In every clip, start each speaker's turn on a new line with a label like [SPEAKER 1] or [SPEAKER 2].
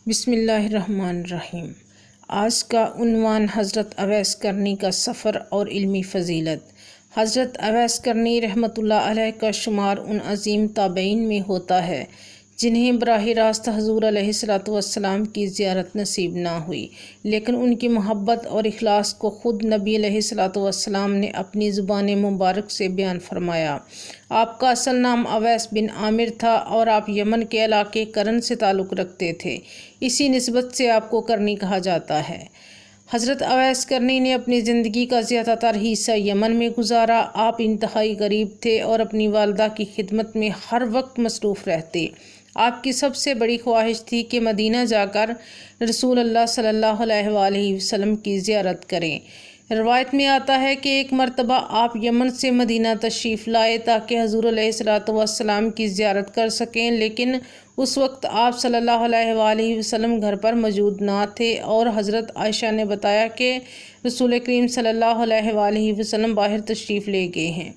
[SPEAKER 1] بسم اللہ الرحمن الرحیم۔ آج کا عنوان حضرت اویس کرنی کا سفر اور علمی فضیلت۔ حضرت اویس کرنی رحمۃ اللہ علیہ کا شمار ان عظیم تابعین میں ہوتا ہے جنہیں براہ راست حضور علیہ السلام کی زیارت نصیب نہ ہوئی، لیکن ان کی محبت اور اخلاص کو خود نبی علیہ السلام نے اپنی زبان مبارک سے بیان فرمایا۔ آپ کا اصل نام اویس بن عامر تھا اور آپ یمن کے علاقے کرن سے تعلق رکھتے تھے، اسی نسبت سے آپ کو کرنی کہا جاتا ہے۔ حضرت اویس کرنی نے اپنی زندگی کا زیادہ تر حصہ یمن میں گزارا۔ آپ انتہائی غریب تھے اور اپنی والدہ کی خدمت میں ہر وقت مصروف رہتے۔ آپ کی سب سے بڑی خواہش تھی کہ مدینہ جا کر رسول اللہ صلی اللہ علیہ وآلہ وسلم کی زیارت کریں۔ روایت میں آتا ہے کہ ایک مرتبہ آپ یمن سے مدینہ تشریف لائے تاکہ حضور علیہ السلام کی زیارت کر سکیں، لیکن اس وقت آپ صلی اللہ علیہ وآلہ وسلم گھر پر موجود نہ تھے اور حضرت عائشہ نے بتایا کہ رسول کریم صلی اللہ علیہ وآلہ وسلم باہر تشریف لے گئے ہیں۔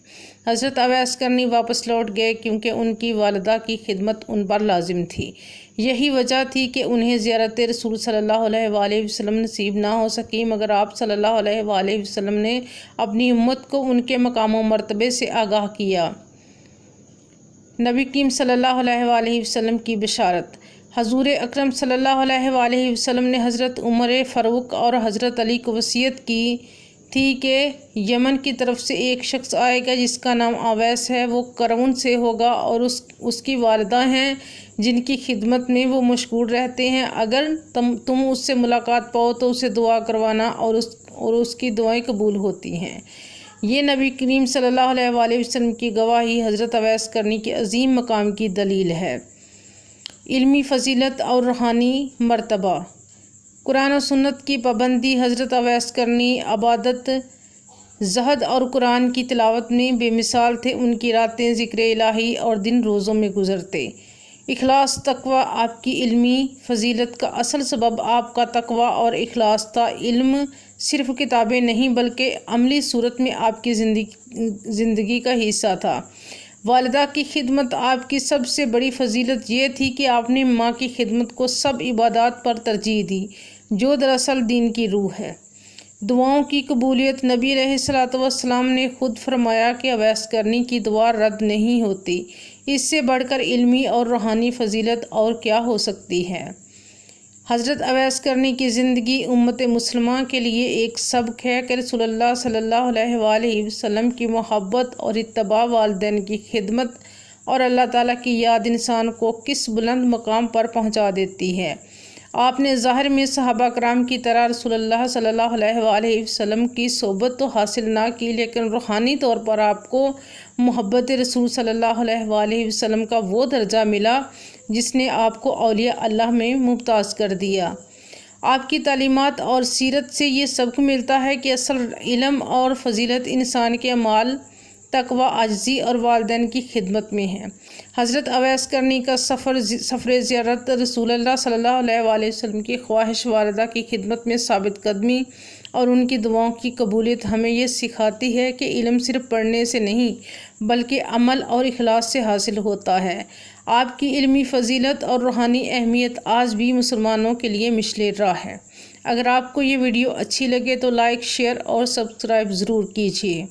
[SPEAKER 1] حضرت اویس کرنی واپس لوٹ گئے کیونکہ ان کی والدہ کی خدمت ان پر لازم تھی۔ یہی وجہ تھی کہ انہیں زیارت رسول صلی اللہ علیہ وآلہ وسلم نصیب نہ ہو سکی، مگر آپ صلی اللہ علیہ وآلہ وسلم نے اپنی امت کو ان کے مقام و مرتبے سے آگاہ کیا۔ نبی کریم صلی اللہ علیہ وآلہ وسلم کی بشارت۔ حضور اکرم صلی اللہ علیہ وآلہ وسلم نے حضرت عمر فاروق اور حضرت علی کو وصیت کی تھی کہ یمن کی طرف سے ایک شخص آئے گا جس کا نام اویس ہے، وہ کرون سے ہوگا اور اس کی والدہ ہیں جن کی خدمت میں وہ مشغول رہتے ہیں۔ اگر تم اس سے ملاقات پاؤ تو اسے دعا کروانا اور اس کی دعائیں قبول ہوتی ہیں۔ یہ نبی کریم صلی اللہ علیہ وآلہ وسلم کی گواہی حضرت اویس کرنی کے عظیم مقام کی دلیل ہے۔ علمی فضیلت اور روحانی مرتبہ۔ قرآن و سنت کی پابندی۔ حضرت اویس کرنی عبادت، زہد اور قرآن کی تلاوت میں بے مثال تھے۔ ان کی راتیں ذکر الہی اور دن روزوں میں گزرتے۔ اخلاص، تقوی۔ آپ کی علمی فضیلت کا اصل سبب آپ کا تقوی اور اخلاص تھا۔ علم صرف کتابیں نہیں بلکہ عملی صورت میں آپ کی زندگی کا حصہ تھا۔ والدہ کی خدمت۔ آپ کی سب سے بڑی فضیلت یہ تھی کہ آپ نے ماں کی خدمت کو سب عبادات پر ترجیح دی، جو دراصل دین کی روح ہے۔ دعاؤں کی قبولیت۔ نبی علیہ السلام نے خود فرمایا کہ اویس کرنی کی دعا رد نہیں ہوتی۔ اس سے بڑھ کر علمی اور روحانی فضیلت اور کیا ہو سکتی ہے۔ حضرت اویس کرنی کی زندگی امت مسلمہ کے لیے ایک سبق ہے کہ رسول اللہ صلی اللہ علیہ وآلہ وسلم کی محبت اور اتباع، والدین کی خدمت اور اللہ تعالیٰ کی یاد انسان کو کس بلند مقام پر پہنچا دیتی ہے۔ آپ نے ظاہر میں صحابہ کرام کی طرح رسول اللہ صلی اللہ علیہ وآلہ وسلم کی صحبت تو حاصل نہ کی، لیکن روحانی طور پر آپ کو محبت رسول صلی اللہ علیہ وآلہ وسلم کا وہ درجہ ملا جس نے آپ کو اولیاء اللہ میں ممتاز کر دیا۔ آپ کی تعلیمات اور سیرت سے یہ سبق ملتا ہے کہ اصل علم اور فضیلت انسان کے اعمال، تقوی، عاجزی اور والدین کی خدمت میں ہے۔ حضرت اویس کرنی کا سفر زیارت رسول اللہ صلی اللہ علیہ وآلہ وسلم کی خواہش، والدہ کی خدمت میں ثابت قدمی اور ان کی دعاؤں کی قبولیت ہمیں یہ سکھاتی ہے کہ علم صرف پڑھنے سے نہیں بلکہ عمل اور اخلاص سے حاصل ہوتا ہے۔ آپ کی علمی فضیلت اور روحانی اہمیت آج بھی مسلمانوں کے لیے مشعل راہ ہے۔ اگر آپ کو یہ ویڈیو اچھی لگے تو لائک، شیئر اور سبسکرائب ضرور کیجیے۔